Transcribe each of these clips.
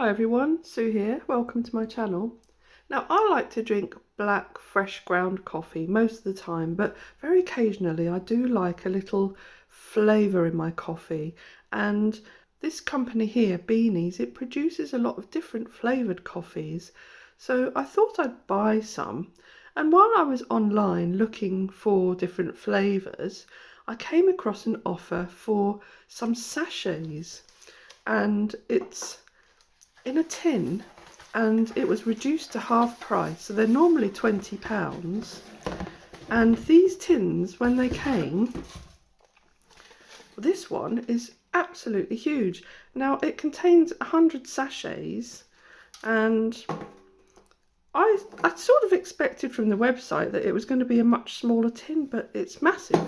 Hi everyone, Sue here, welcome to my channel. Now I like to drink black fresh ground coffee most of the time, but very occasionally I do like a little flavour in my coffee, and this company here, Beanies, it produces a lot of different flavoured coffees, so I thought I'd buy some. And while I was online looking for different flavours, I came across an offer for some sachets, and it's in a tin, and it was reduced to half price, so they're normally £20, and these tins, when they came, this one is absolutely huge. Now it contains 100 sachets, and I sort of expected from the website that it was going to be a much smaller tin, but it's massive,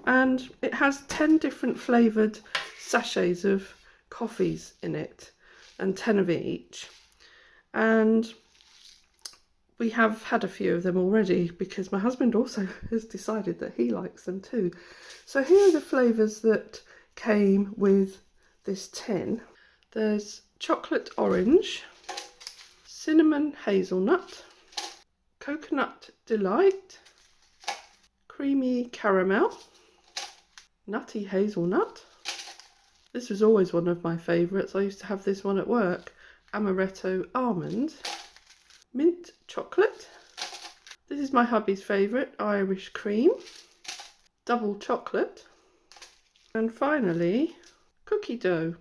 and it has 10 different flavoured sachets of coffees in it, and 10 of each. And we have had a few of them already because my husband also has decided that he likes them too. So here are the flavours that came with this tin. There's chocolate orange, cinnamon hazelnut, coconut delight, creamy caramel, nutty hazelnut. This was always one of my favourites. I used to have this one at work. Amaretto Almond, mint chocolate. This is my hubby's favourite, Irish cream, double chocolate, and finally cookie dough.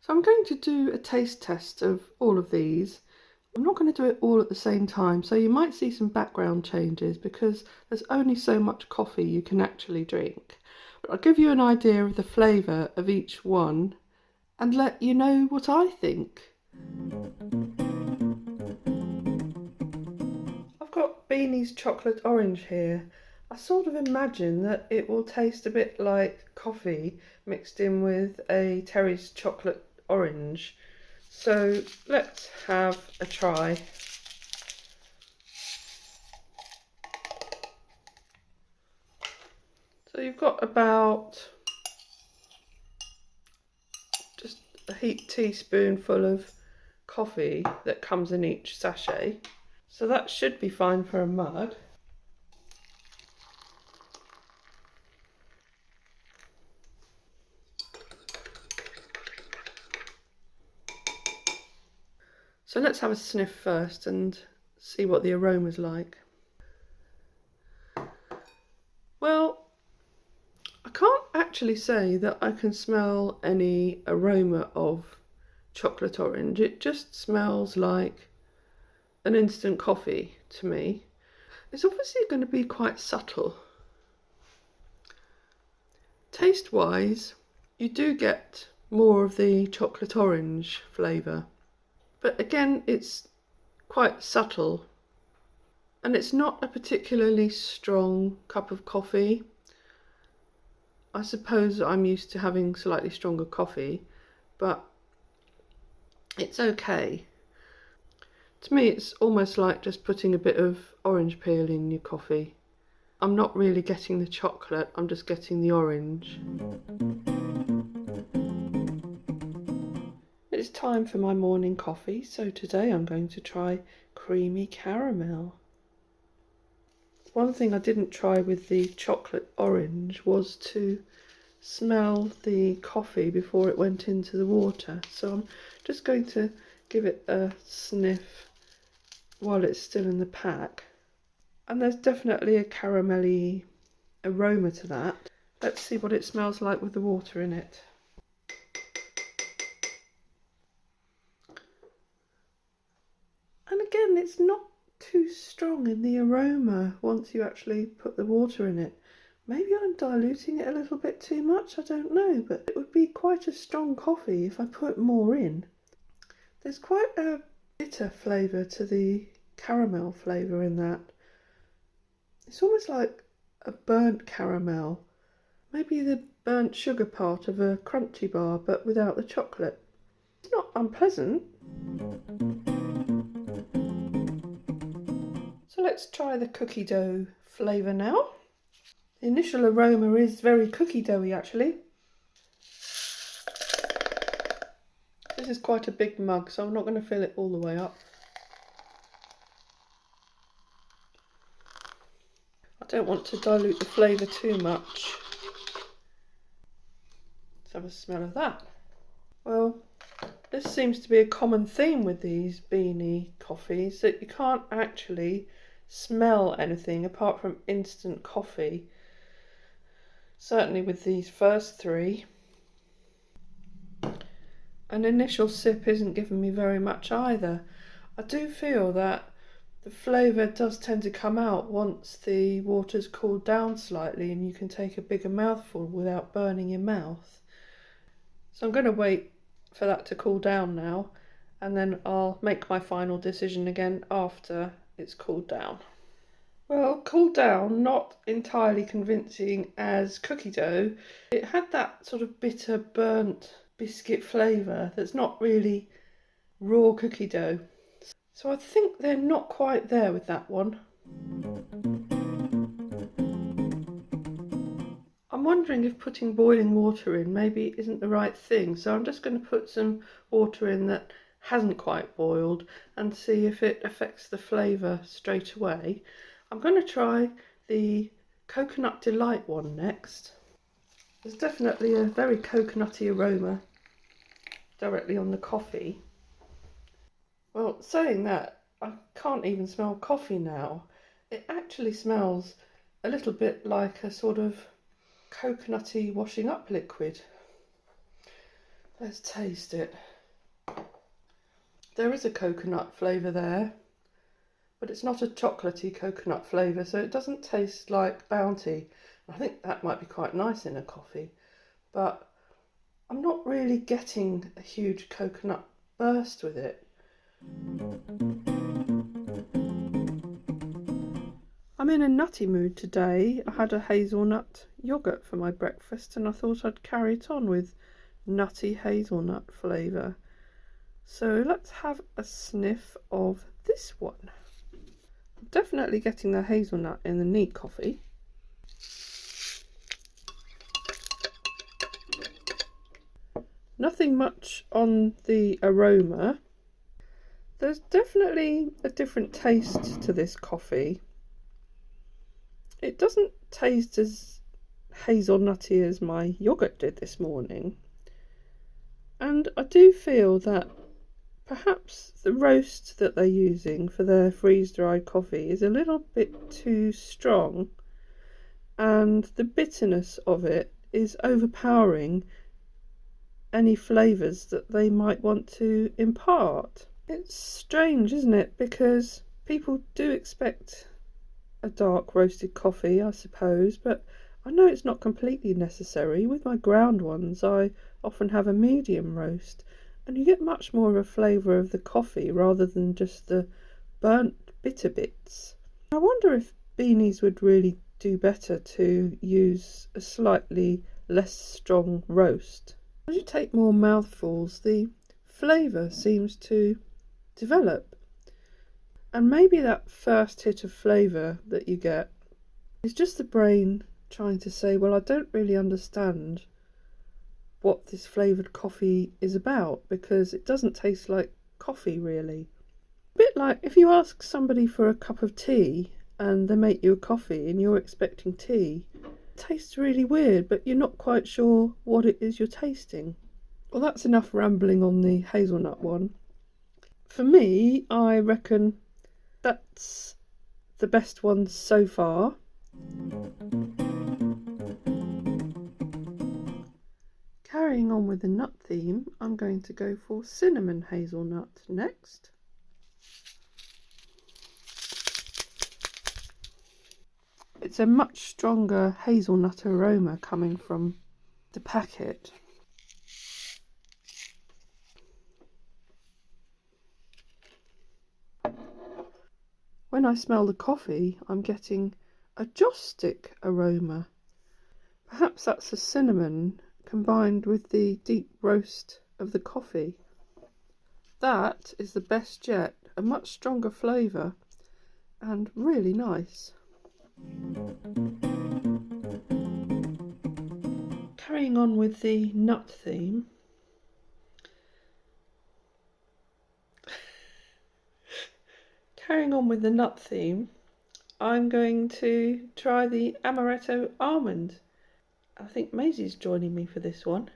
So I'm going to do a taste test of all of these. I'm not going to do it all at the same time, so you might see some background changes because there's only so much coffee you can actually drink. But I'll give you an idea of the flavour of each one and let you know what I think. I've got Beanies chocolate orange here. I sort of imagine that it will taste a bit like coffee mixed in with a Terry's chocolate orange. So let's have a try. So you've got about just a heaped teaspoonful of coffee that comes in each sachet. So that should be fine for a mug. So let's have a sniff first and see what the aroma's like. Well, I can't actually say that I can smell any aroma of chocolate orange. It just smells like an instant coffee to me. It's obviously going to be quite subtle. Taste wise, you do get more of the chocolate orange flavour, but again it's quite subtle, and it's not a particularly strong cup of coffee. I suppose I'm used to having slightly stronger coffee, but it's okay. To me it's almost like just putting a bit of orange peel in your coffee. I'm not really getting the chocolate, I'm just getting the orange. It's time for my morning coffee, so today I'm going to try creamy caramel. One thing I didn't try with the chocolate orange was to smell the coffee before it went into the water, so I'm just going to give it a sniff while it's still in the pack, and there's definitely a caramelly aroma to that. Let's see what it smells like with the water in it. And again, it's not too strong in the aroma once you actually put the water in it. Maybe I'm diluting it a little bit too much, I don't know, but it would be quite a strong coffee if I put more in. There's quite a bitter flavour to the caramel flavour in that. It's almost like a burnt caramel, maybe the burnt sugar part of a crunchy bar but without the chocolate. It's not unpleasant. So let's try the cookie dough flavour now. The initial aroma is very cookie doughy actually. This is quite a big mug, so I'm not going to fill it all the way up. I don't want to dilute the flavour too much. Let's have a smell of that. Well, this seems to be a common theme with these beanie coffees, that you can't actually smell anything apart from instant coffee. Certainly with these first three. An initial sip isn't giving me very much either. I do feel that the flavour does tend to come out once the water's cooled down slightly and you can take a bigger mouthful without burning your mouth. So I'm going to wait for that to cool down now, and then I'll make my final decision again after it's cooled down. Well, cooled down, not entirely convincing as cookie dough. It had that sort of bitter, burnt biscuit flavour that's not really raw cookie dough. So I think they're not quite there with that one. I'm wondering if putting boiling water in maybe isn't the right thing, so I'm just going to put some water in that hasn't quite boiled and see if it affects the flavour straight away. I'm going to try the Coconut Delight one next. There's definitely a very coconutty aroma directly on the coffee. Well, saying that, I can't even smell coffee now. It actually smells a little bit like a sort of coconutty washing up liquid. Let's taste it. There is a coconut flavour there, but it's not a chocolatey coconut flavour, so it doesn't taste like Bounty. I think that might be quite nice in a coffee, but I'm not really getting a huge coconut burst with it. I'm in a nutty mood today. I had a hazelnut yoghurt for my breakfast and I thought I'd carry it on with nutty hazelnut flavour. So let's have a sniff of this one. I'm definitely getting the hazelnut in the neat coffee. Nothing much on the aroma. There's definitely a different taste to this coffee. It doesn't taste as hazelnutty as my yoghurt did this morning. And I do feel that perhaps the roast that they're using for their freeze-dried coffee is a little bit too strong, and the bitterness of it is overpowering any flavours that they might want to impart. It's strange, isn't it? Because people do expect a dark roasted coffee, I suppose, but I know it's not completely necessary. With my ground ones, I often have a medium roast, and you get much more of a flavour of the coffee rather than just the burnt bitter bits. I wonder if Beanies would really do better to use a slightly less strong roast. As you take more mouthfuls, the flavour seems to develop. And maybe that first hit of flavour that you get is just the brain trying to say, well, I don't really understand what this flavoured coffee is about, because it doesn't taste like coffee really. A bit like if you ask somebody for a cup of tea and they make you a coffee and you're expecting tea, it tastes really weird, but you're not quite sure what it is you're tasting. Well, that's enough rambling on the hazelnut one. For me, I reckon that's the best one so far. Carrying on with the nut theme, I'm going to go for cinnamon hazelnut next. It's a much stronger hazelnut aroma coming from the packet. When I smell the coffee, I'm getting a joss stick aroma. Perhaps that's the cinnamon combined with the deep roast of the coffee. That is the best yet, a much stronger flavour and really nice. Carrying on with the nut theme, carrying on with the nut theme, I'm going to try the Amaretto Almond. I think Maisie's joining me for this one.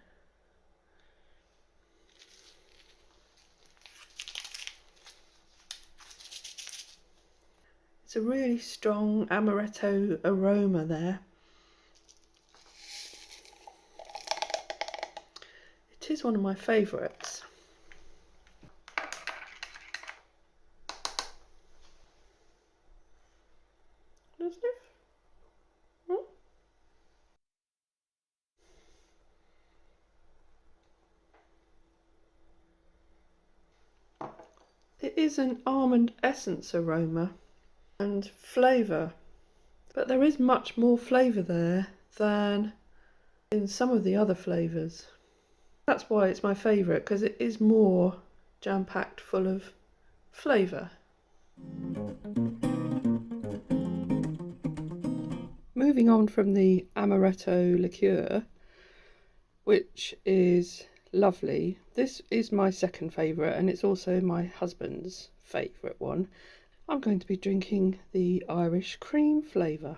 It's a really strong amaretto aroma there. It is one of my favourites. It is an almond essence aroma and flavour, but there is much more flavour there than in some of the other flavours. That's why it's my favourite, because it is more jam-packed full of flavour. Moving on from the amaretto liqueur, which is lovely. This is my second favourite, and it's also my husband's favourite one. I'm going to be drinking the Irish cream flavour.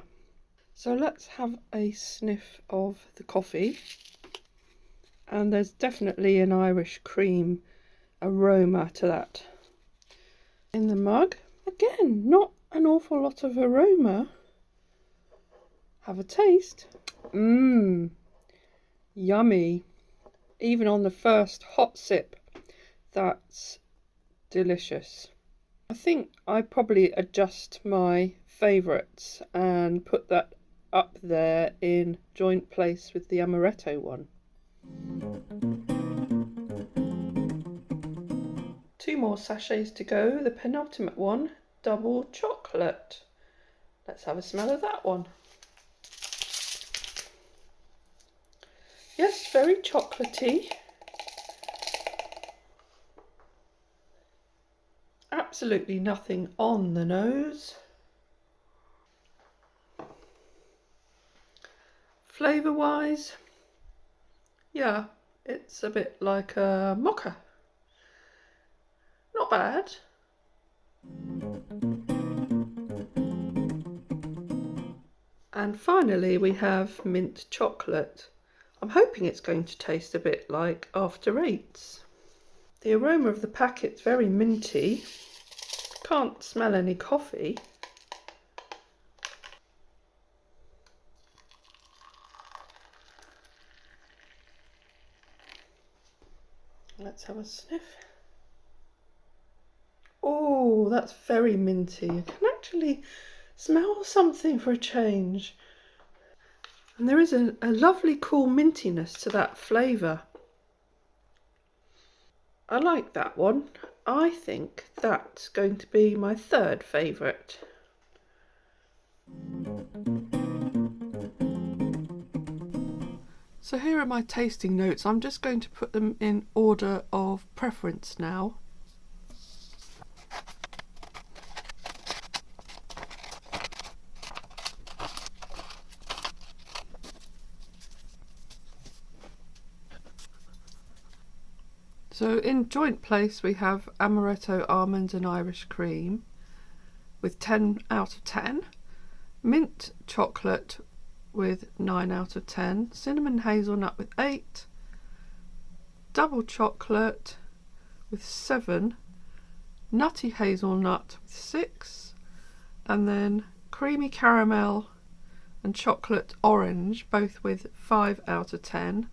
So let's have a sniff of the coffee. And there's definitely an Irish cream aroma to that. In the mug, again, not an awful lot of aroma. Have a taste. Mmm, yummy. Even on the first hot sip, that's delicious. I think I probably adjust my favourites and put that up there in joint place with the amaretto one. 2 more sachets to go. The penultimate one, double chocolate. Let's have a smell of that one. Yes, very chocolatey. Absolutely nothing on the nose. Flavour wise, yeah, it's a bit like a mocha. Not bad. And finally we have mint chocolate. I'm hoping it's going to taste a bit like After Eights. The aroma of the packet's very minty. Can't smell any coffee. Let's have a sniff. Oh, that's very minty. You can actually smell something for a change. And there is a lovely cool mintiness to that flavour. I like that one. I think that's going to be my third favourite. So here are my tasting notes. I'm just going to put them in order of preference now. So in joint place we have Amaretto Almond and Irish Cream with 10 out of 10, Mint Chocolate with 9 out of 10, Cinnamon Hazelnut with 8, Double Chocolate with 7, Nutty Hazelnut with 6, and then Creamy Caramel and Chocolate Orange both with 5 out of 10,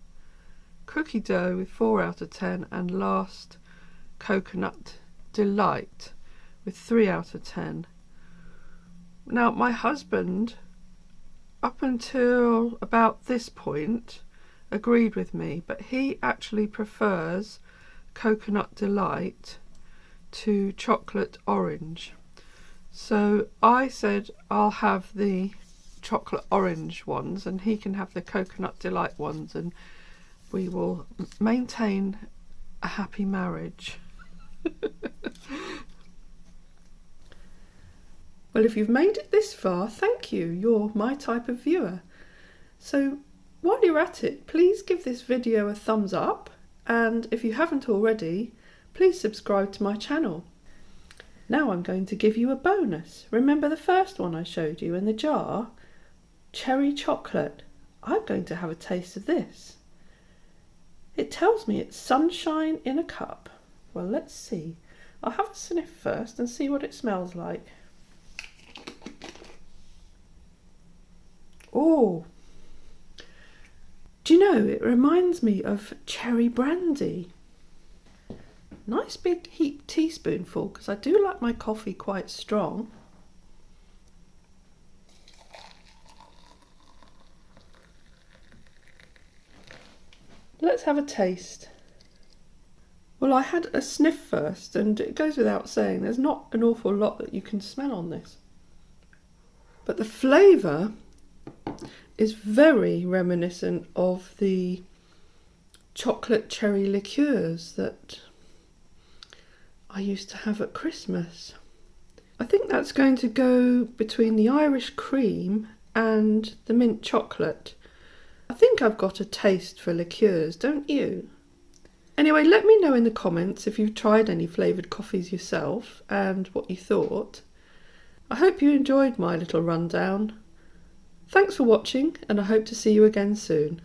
Cookie Dough with 4 out of 10, and last Coconut Delight with 3 out of 10. Now my husband, up until about this point, agreed with me, but he actually prefers Coconut Delight to Chocolate Orange. So I said I'll have the Chocolate Orange ones and he can have the Coconut Delight ones, and we will maintain a happy marriage. Well, if you've made it this far, thank you. You're my type of viewer. So while you're at it, please give this video a thumbs up, and if you haven't already, please subscribe to my channel. Now I'm going to give you a bonus. Remember the first one I showed you in the jar? Cherry chocolate. I'm going to have a taste of this. It tells me it's sunshine in a cup. Well, let's see. I'll have a sniff first and see what it smells like. Oh, do you know, it reminds me of cherry brandy. Nice big heaped teaspoonful, because I do like my coffee quite strong. Let's have a taste. Well, I had a sniff first, and it goes without saying, there's not an awful lot that you can smell on this. But the flavour is very reminiscent of the chocolate cherry liqueurs that I used to have at Christmas. I think that's going to go between the Irish cream and the mint chocolate. I think I've got a taste for liqueurs, don't you? Anyway, let me know in the comments if you've tried any flavoured coffees yourself and what you thought. I hope you enjoyed my little rundown. Thanks for watching, and I hope to see you again soon.